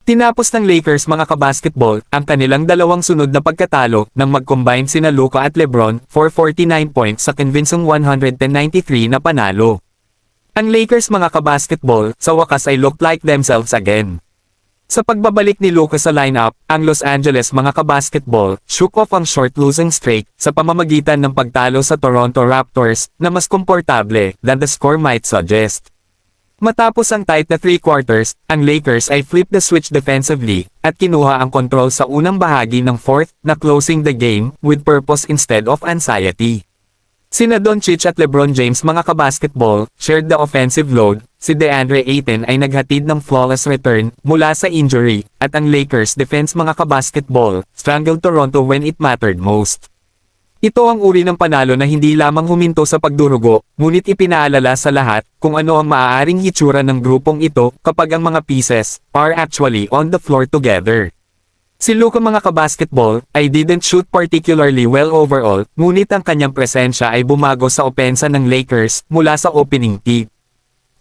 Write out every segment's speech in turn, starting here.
Tinapos ng Lakers mga kabasketball ang kanilang dalawang sunod na pagkatalo nang mag-combine sina Luka at LeBron for 49 points sa convincing 193 na panalo. Ang Lakers mga kabasketball sa wakas ay looked like themselves again. Sa pagbabalik ni Luka sa lineup, ang Los Angeles mga kabasketball shook off ang short losing streak sa pamamagitan ng pagtalo sa Toronto Raptors na mas komportable than the score might suggest. Matapos ang tight na 3 quarters, ang Lakers ay flipped the switch defensively at kinuha ang kontrol sa unang bahagi ng fourth na closing the game with purpose instead of anxiety. Sina Doncic at LeBron James mga kabasketball shared the offensive load, si DeAndre Ayton ay naghatid ng flawless return mula sa injury, at ang Lakers defense mga kabasketball strangled Toronto when it mattered most. Ito ang uri ng panalo na hindi lamang huminto sa pagdurugo, ngunit ipinaalala sa lahat kung ano ang maaaring hitsura ng grupong ito kapag ang mga pieces are actually on the floor together. Si Luka mga kabasketball ay didn't shoot particularly well overall, ngunit ang kanyang presensya ay bumago sa opensa ng Lakers mula sa opening tee.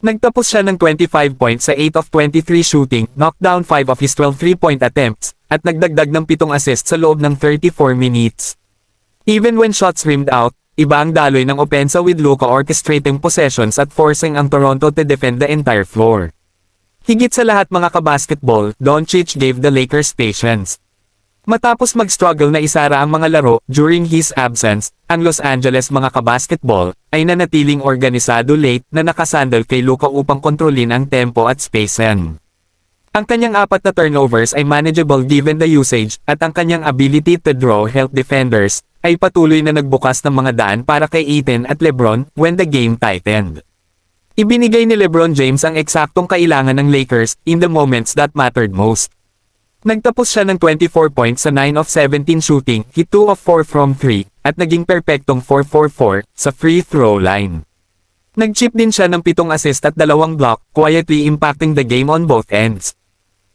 Nagtapos siya ng 25 points sa 8 of 23 shooting, knocked down 5 of his 12 3-point attempts, at nagdagdag ng 7 assists sa loob ng 34 minutes. Even when shots rimmed out, iba ang daloy ng opensa with Luka orchestrating possessions at forcing ang Toronto to defend the entire floor. Higit sa lahat mga kabasketball, Doncic gave the Lakers patience. Matapos mag-struggle na isara ang mga laro during his absence, ang Los Angeles mga kabasketball ay nanatiling organisado late na nakasandal kay Luka upang kontrolin ang tempo at spacing. Ang kanyang 4 na turnovers ay manageable given the usage, at ang kanyang ability to draw help defenders ay patuloy na nagbukas ng mga daan para kay Ayton at LeBron when the game tightened. Ibinigay ni LeBron James ang eksaktong kailangan ng Lakers in the moments that mattered most. Nagtapos siya ng 24 points sa 9 of 17 shooting, hit 2 of 4 from 3, at naging perpektong 4-4-4 sa free throw line. Nag-chip din siya ng 7 assist at 2 block, quietly impacting the game on both ends.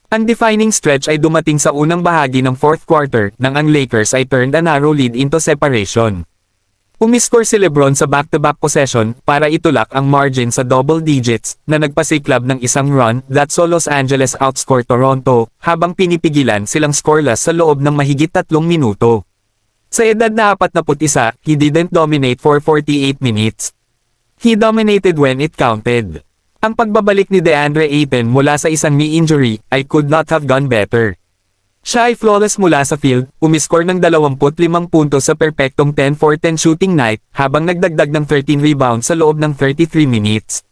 Ang defining stretch ay dumating sa unang bahagi ng fourth quarter nang ang Lakers ay turned a narrow lead into separation. Umiscore si LeBron sa back-to-back possession para itulak ang margin sa double digits na nagpasiklab ng isang run that saw Los Angeles outscore Toronto habang pinipigilan silang scoreless sa loob ng mahigit 3 minuto. Sa edad na 41, he didn't dominate for 48 minutes. He dominated when it counted. Ang pagbabalik ni DeAndre Ayton mula sa isang knee injury ay could not have gone better. Siya ay flawless mula sa field, umiscore ng 25 puntos sa perpektong 10-for-10 shooting night, habang nagdagdag ng 13 rebounds sa loob ng 33 minutes.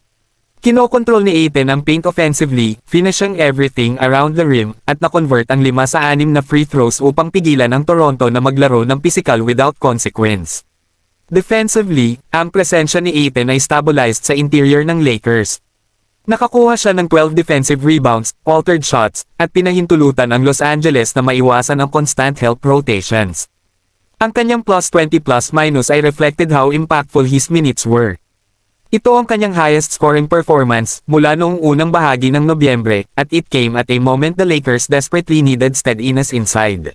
Kinokontrol ni Ayton ang paint offensively, finishing everything around the rim, at na-convert ang 5 sa 6 na free throws upang pigilan ang Toronto na maglaro ng physical without consequence. Defensively, ang presensya ni Ayton ay stabilized sa interior ng Lakers. Nakakuha siya ng 12 defensive rebounds, altered shots, at pinahintulutan ang Los Angeles na maiwasan ang constant help rotations. Ang kanyang plus 20 plus minus ay reflected how impactful his minutes were. Ito ang kanyang highest scoring performance mula noong unang bahagi ng Nobyembre, at it came at a moment the Lakers desperately needed steadiness inside.